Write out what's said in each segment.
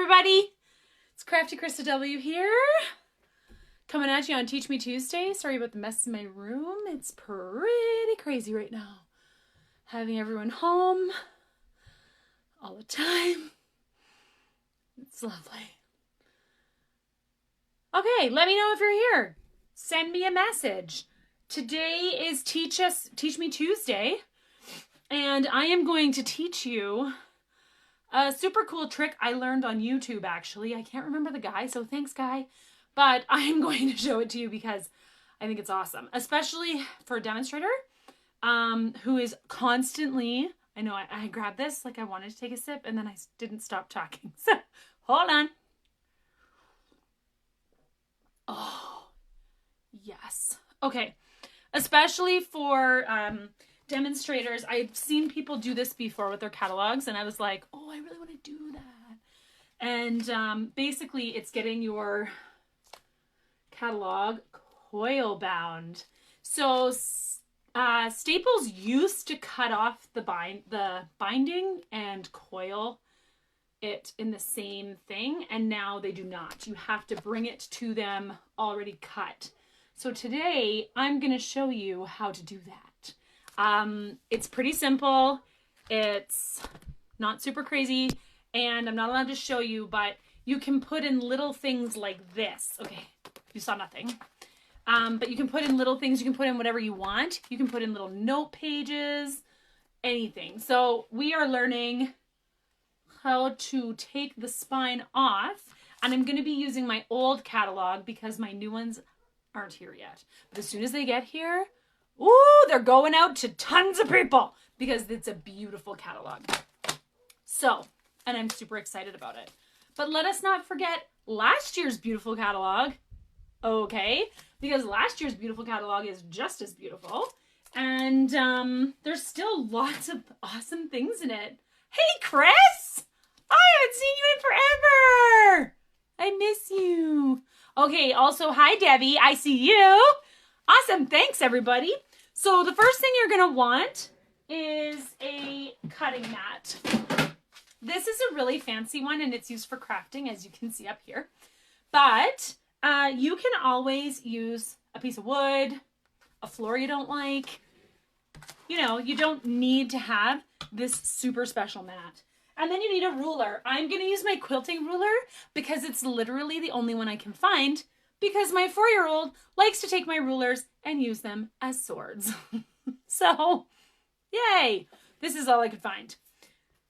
everybody. It's Crafty Krista W here. Coming at you on Teach Me Tuesday. Sorry about the mess in my room. It's pretty crazy right now. Having everyone home all the time. It's lovely. Okay, let me know if you're here. Send me a message. Today is Teach Me Tuesday. And I am going to teach you a super cool trick I learned on YouTube, actually. I can't remember the guy, so thanks, guy. But I'm going to show it to you because I think it's awesome. Especially for a demonstrator who is constantly... I know I grabbed this like I wanted to take a sip and then I didn't stop talking. So, hold on. Oh, yes. Okay. Especially for... demonstrators. I've seen people do this before with their catalogs and I was like, oh, I really want to do that. And basically it's getting your catalog coil bound. So Staples used to cut off the binding and coil it in the same thing, and now they do not. You have to bring it to them already cut. So today I'm going to show you how to do that. It's pretty simple. It's not super crazy, and I'm not allowed to show you, but you can put in little things like this. Okay, you saw nothing. But you can put in little things. You can put in whatever you want. You can put in little note pages, anything. So we are learning how to take the spine off, and I'm going to be using my old catalog because my new ones aren't here yet. But as soon as they get here, ooh, they're going out to tons of people because it's a beautiful catalog. So, and I'm super excited about it. But let us not forget last year's beautiful catalog, okay? Because last year's beautiful catalog is just as beautiful. And there's still lots of awesome things in it. Hey, Chris! I haven't seen you in forever! I miss you. Okay, also, hi, Debbie. I see you. Awesome. Thanks, everybody. So the first thing you're going to want is a cutting mat. This is a really fancy one, and it's used for crafting, as you can see up here. But you can always use a piece of wood, a floor you don't like. You know, you don't need to have this super special mat. And then you need a ruler. I'm going to use my quilting ruler because it's literally the only one I can find, because my 4-year-old likes to take my rulers and use them as swords. So, yay! This is all I could find.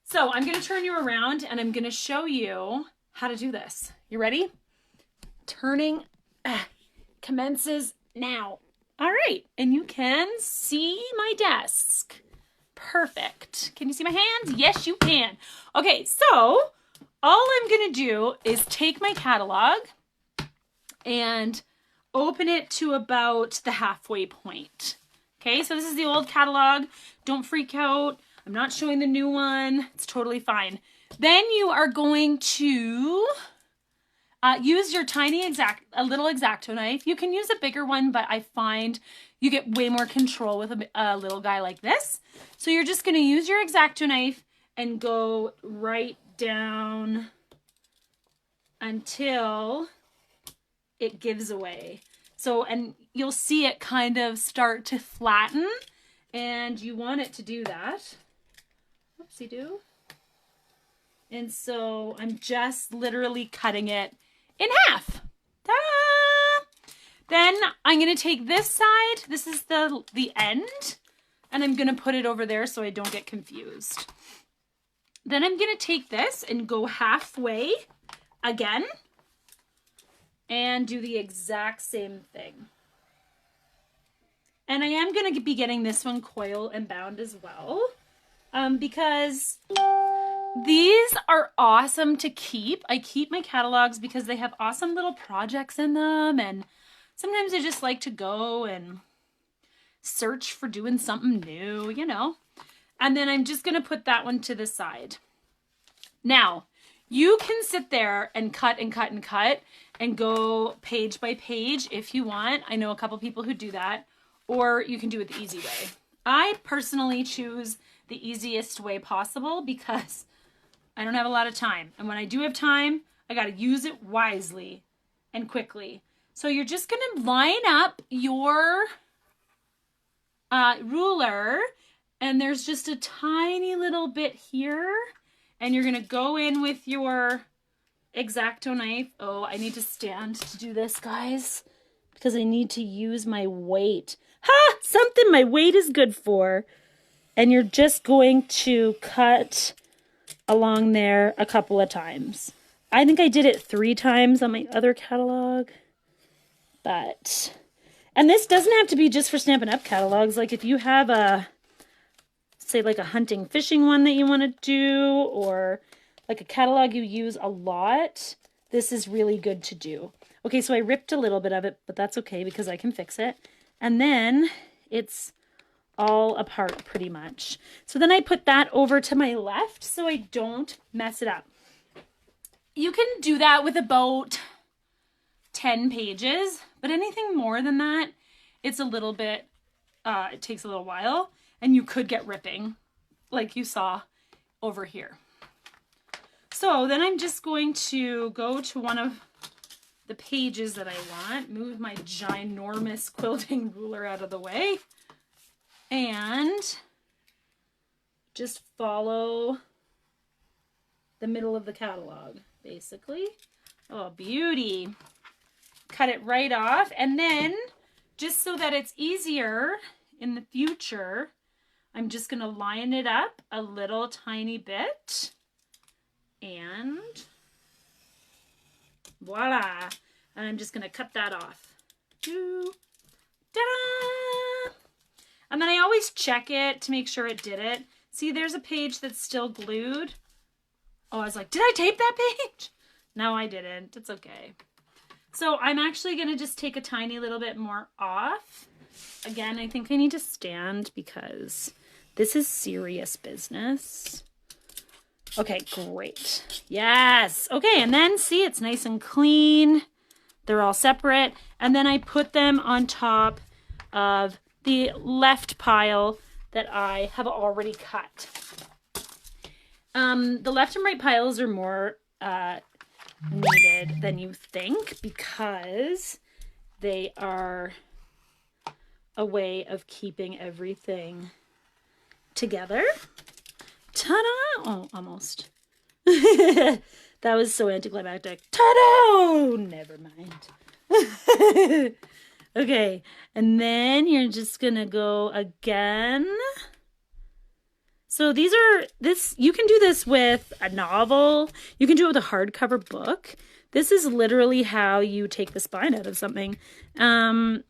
So I'm going to turn you around and I'm going to show you how to do this. You ready? Turning commences now. All right, and you can see my desk. Perfect. Can you see my hands? Yes, you can. Okay, so all I'm going to do is take my catalog and open it to about the halfway point. Okay, so this is the old catalog. Don't freak out. I'm not showing the new one. It's totally fine. Then you are going to use your a little X-Acto knife. You can use a bigger one, but I find you get way more control with a little guy like this. So you're just going to use your X-Acto knife and go right down until it gives away. So, and you'll see it kind of start to flatten, and you want it to do that. Whoopsie-doo. And so I'm just literally cutting it in half. Ta-da! Then I'm going to take this side. This is the end, and I'm going to put it over there so I don't get confused. Then I'm going to take this and go halfway again and do the exact same thing. And I am going to be getting this one coil and bound as well, because these are awesome to keep. I keep my catalogs because they have awesome little projects in them, and sometimes I just like to go and search for doing something new, you know. And then I'm just going to put that one to the side. Now, you can sit there and cut and cut and cut and go page by page if you want. I know a couple people who do that, or you can do it the easy way. I personally choose the easiest way possible because I don't have a lot of time. And when I do have time, I got to use it wisely and quickly. So you're just going to line up your ruler, and there's just a tiny little bit here, and you're going to go in with your X-Acto knife. Oh, I need to stand to do this, guys, because I need to use my weight. Ha! Something my weight is good for. And you're just going to cut along there a couple of times. I think I did it 3 times on my other catalog. But, and this doesn't have to be just for Stampin' Up! Catalogs. Like if you have a, say like a hunting fishing one that you want to do, or like a catalog you use a lot, this is really good to do. Okay, so I ripped a little bit of it, but that's okay because I can fix it. And then it's all apart pretty much. So then I put that over to my left so I don't mess it up. You can do that with about 10 pages, but anything more than that, it's a little bit, it takes a little while, and you could get ripping like you saw over here. So then I'm just going to go to one of the pages that I want, move my ginormous quilting ruler out of the way, and just follow the middle of the catalog, basically. Oh, beauty. Cut it right off, and then just so that it's easier in the future, I'm just going to line it up a little tiny bit, and voila. And I'm just going to cut that off. Ta-da! And then I always check it to make sure it did it. See, there's a page that's still glued. Oh, I was like, did I tape that page? No, I didn't. It's okay. So I'm actually going to just take a tiny little bit more off. Again, I think I need to stand because this is serious business. Okay, great. Yes. Okay, and then see, it's nice and clean. They're all separate. And then I put them on top of the left pile that I have already cut. The left and right piles are more needed than you think because they are a way of keeping everything together. Ta-da! Oh, almost. That was so anticlimactic. Ta-da! Never mind. Okay, and then you're just gonna go again. So these are, you can do this with a novel. You can do it with a hardcover book. This is literally how you take the spine out of something. And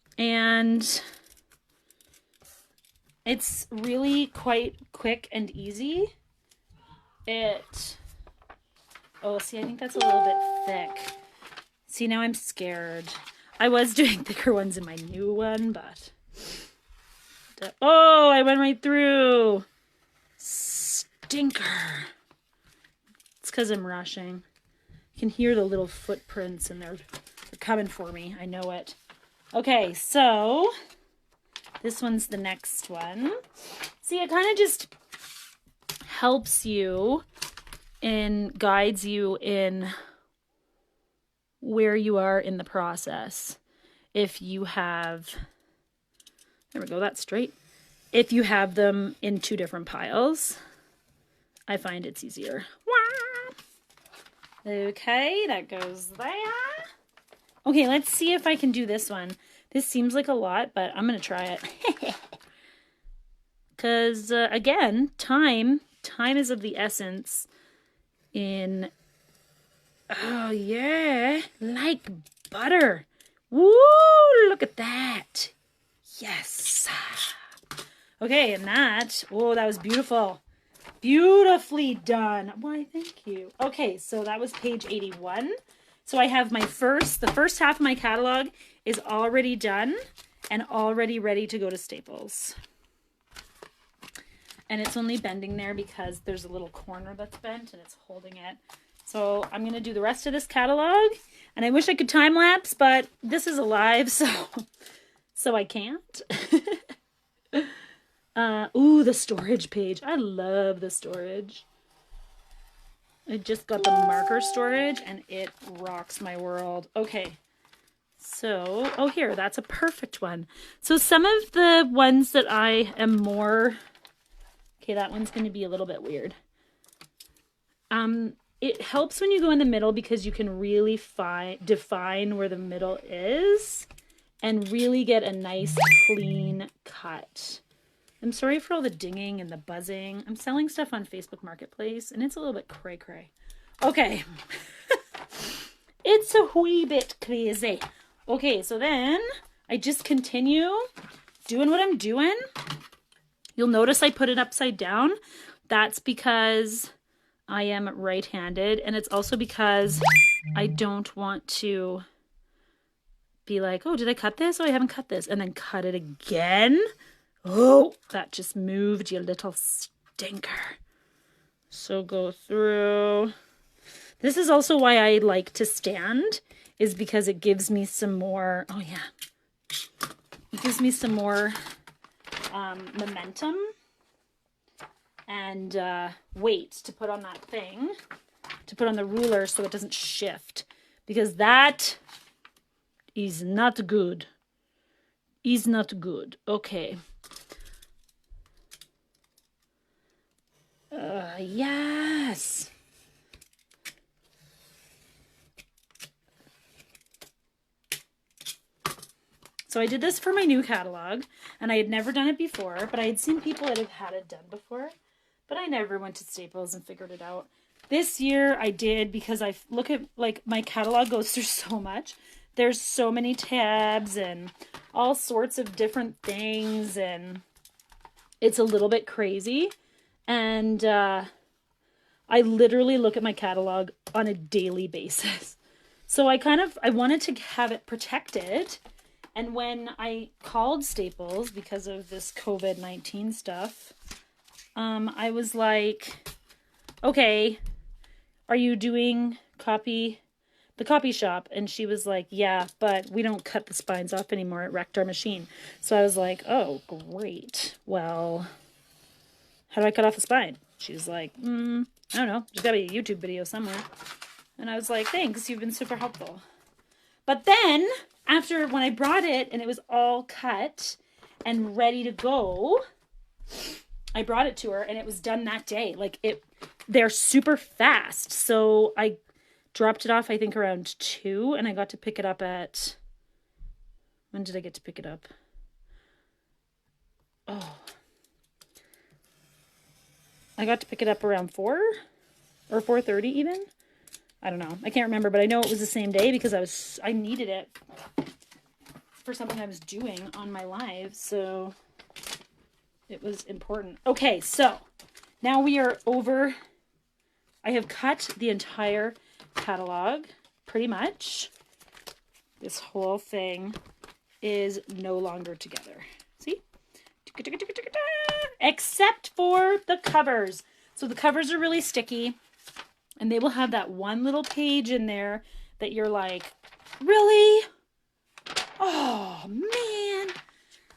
it's really quite quick and easy. Oh, see, I think that's a little bit thick. See, now I'm scared. I was doing thicker ones in my new one, but... Oh, I went right through. Stinker. It's because I'm rushing. You can hear the little footprints and they're coming for me. I know it. Okay, so this one's the next one. See, it kind of just helps you and guides you in where you are in the process. If you have, there we go, that's straight. If you have them in 2 different piles, I find it's easier. Okay, that goes there. Okay, let's see if I can do this one. This seems like a lot, but I'm going to try it. Because, again, time is of the essence in, oh yeah, like butter. Woo, look at that. Yes. Okay, and that, oh, that was beautiful. Beautifully done. Why, thank you. Okay, so that was page 81. So I have the first half of my catalog is already done and already ready to go to Staples. And it's only bending there because there's a little corner that's bent and it's holding it. So I'm going to do the rest of this catalog. And I wish I could time lapse, but this is alive, so I can't. Ooh, the storage page. I love the storage. I just got the marker storage and it rocks my world. Okay. So, oh here, that's a perfect one. So some of the ones that I am more, okay, that one's going to be a little bit weird. It helps when you go in the middle because you can really define where the middle is and really get a nice clean cut. I'm sorry for all the dinging and the buzzing. I'm selling stuff on Facebook Marketplace and it's a little bit cray-cray. Okay. It's a wee bit crazy. Okay, so then I just continue doing what I'm doing. You'll notice I put it upside down. That's because I am right-handed, and it's also because I don't want to be like, oh, did I cut this? Oh, I haven't cut this. And then cut it again. Oh, that just moved, you little stinker. So go through. This is also why I like to stand, is because it gives me some more, oh yeah, it gives me some more momentum and weight to put on that thing, to put on the ruler so it doesn't shift, because that is not good. Is not good. Okay. Yes. So I did this for my new catalog, and I had never done it before, but I had seen people that have had it done before, but I never went to Staples and figured it out. This year I did, because I look at, like, my catalog goes through so much. There's so many tabs and all sorts of different things, and it's a little bit crazy. And I literally look at my catalog on a daily basis. So I wanted to have it protected. And when I called Staples because of this COVID-19 stuff, I was like, okay, are you doing the copy shop? And she was like, yeah, but we don't cut the spines off anymore. It wrecked our machine. So I was like, oh, great. Well, how do I cut off the spine? She was like, I don't know. There's got to be a YouTube video somewhere. And I was like, thanks. You've been super helpful. But then, after when I brought it and it was all cut and ready to go, I brought it to her and it was done that day. Like, they're super fast. So I dropped it off, I think, around 2, and I got to pick it up at, when did I get to pick it up? Oh, I got to pick it up around 4 or 4:30 even. I don't know. I can't remember, but I know it was the same day because I needed it for something I was doing on my live, so it was important. Okay, so now we are over. I have cut the entire catalog, pretty much. This whole thing is no longer together. See? Except for the covers. So the covers are really sticky, and they will have that one little page in there that you're like, really? Oh, man.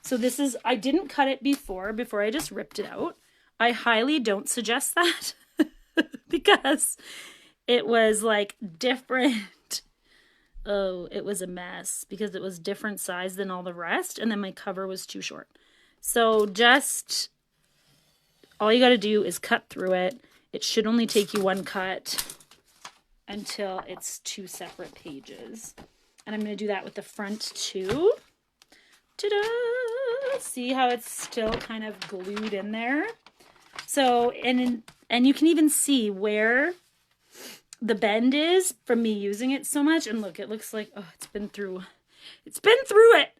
So this is, I didn't cut it before I just ripped it out. I highly don't suggest that because it was like different. Oh, it was a mess because it was different size than all the rest, and then my cover was too short. So just, all you got to do is cut through it. It should only take you one cut until it's 2 separate pages. And I'm going to do that with the front too. Ta-da! See how it's still kind of glued in there? So, and you can even see where the bend is from me using it so much. And look, it looks like, oh, it's been through it.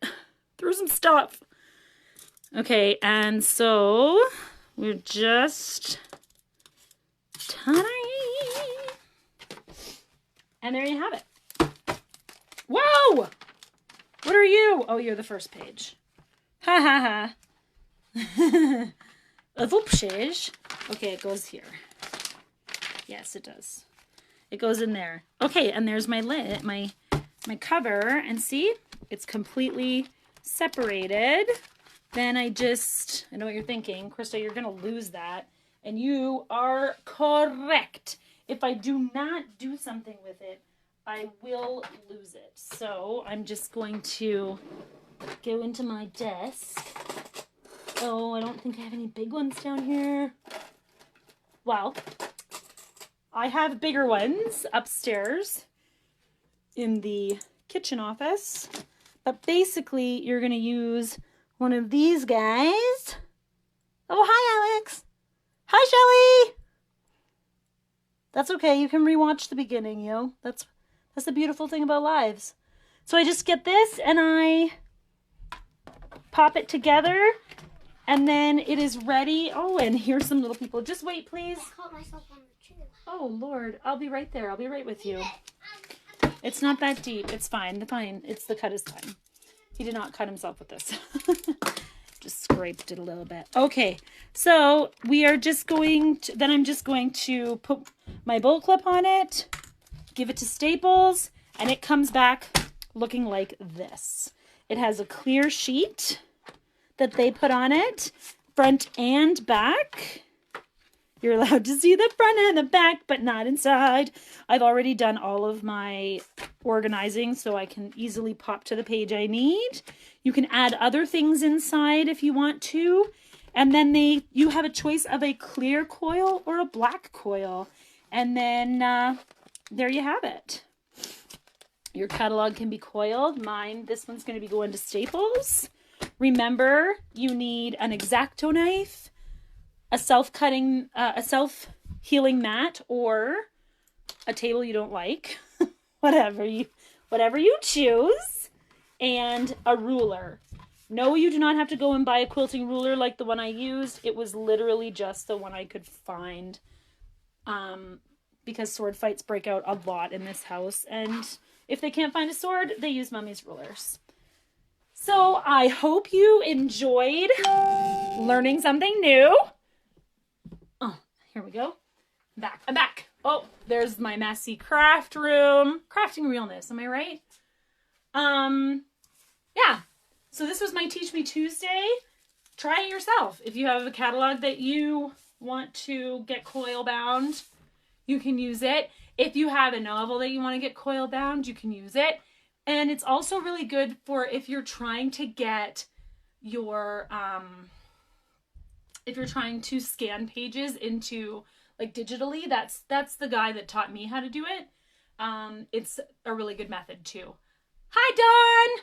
Through some stuff. Okay, and so we're just, ta-da! And there you have it. Whoa! What are you? Oh, you're the first page. Ha ha ha. A whoopsies. Okay, it goes here. Yes, it does. It goes in there. Okay, and there's my lid, my cover, and see? It's completely separated. Then I know what you're thinking. Krista, you're going to lose that. And you are correct. if I do not do something with it, I will lose it. So I'm just going to go into my desk. Oh, I don't think I have any big ones down here. Well, I have bigger ones upstairs in the kitchen office. But basically, you're going to use one of these guys. Oh, hi, Alex. Hi, Shelly. That's okay. You can rewatch the beginning, you know. That's the beautiful thing about lives. So I just get this and I pop it together and then it is ready. Oh, and here's some little people. Just wait, please. I caught myself on the tree. Oh, Lord. I'll be right there. I'll be right with you. It's not that deep. It's fine. It's the cut is fine. He did not cut himself with this. Just scraped it a little bit. Okay, so we are just going to, then I'm just going to put my bolt clip on it, give it to Staples, and it comes back looking like this. It has a clear sheet that they put on it, front and back. You're allowed to see the front and the back, but not inside. I've already done all of my organizing, so I can easily pop to the page I need. You can add other things inside if you want to. And then you have a choice of a clear coil or a black coil. And then there you have it. Your catalog can be coiled. This one's going to be going to Staples. Remember, you need an X-Acto knife, a self-healing mat, or a table you don't like, whatever you choose, and a ruler. No, you do not have to go and buy a quilting ruler like the one I used. It was literally just the one I could find, because sword fights break out a lot in this house, and if they can't find a sword, they use Mummy's rulers. So I hope you enjoyed learning something new. Oh, here we go. I'm back. Oh, there's my messy craft room. Crafting realness, am I right? Yeah. So this was my Teach Me Tuesday. Try it yourself. If you have a catalog that you want to get coil bound, you can use it. If you have a novel that you want to get coil bound, you can use it. And it's also really good for if you're trying to get your, if you're trying to scan pages into like digitally, that's the guy that taught me how to do it. It's a really good method too. Hi, Dawn!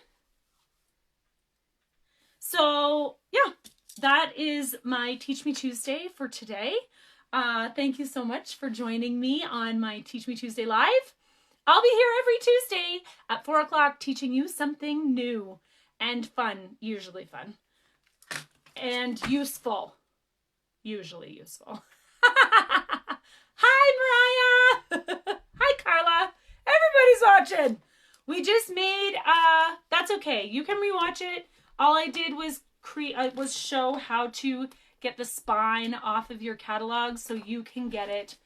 So yeah, that is my Teach Me Tuesday for today. Thank you so much for joining me on my Teach Me Tuesday Live. I'll be here every Tuesday at 4 o'clock teaching you something new and fun, usually fun, and useful, usually useful. Hi, Mariah. Hi, Carla. Everybody's watching. We just made, that's okay. You can rewatch it. All I did was show how to get the spine off of your catalog so you can get it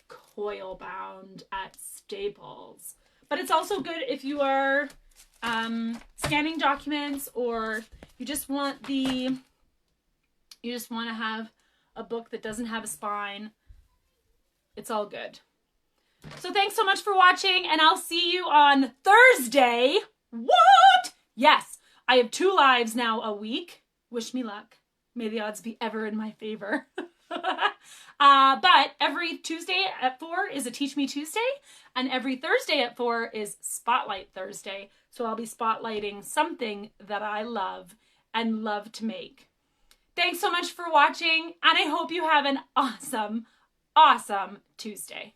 coil bound at Staples. But it's also good if you are scanning documents, or you just want to have a book that doesn't have a spine. It's all good. So thanks so much for watching, and I'll see you on Thursday. What? Yes, I have 2 lives now a week. Wish me luck. May the odds be ever in my favor. But every Tuesday at 4 is a Teach Me Tuesday, and every Thursday at 4 is Spotlight Thursday. So I'll be spotlighting something that I love and love to make. Thanks so much for watching, and I hope you have an awesome, awesome Tuesday.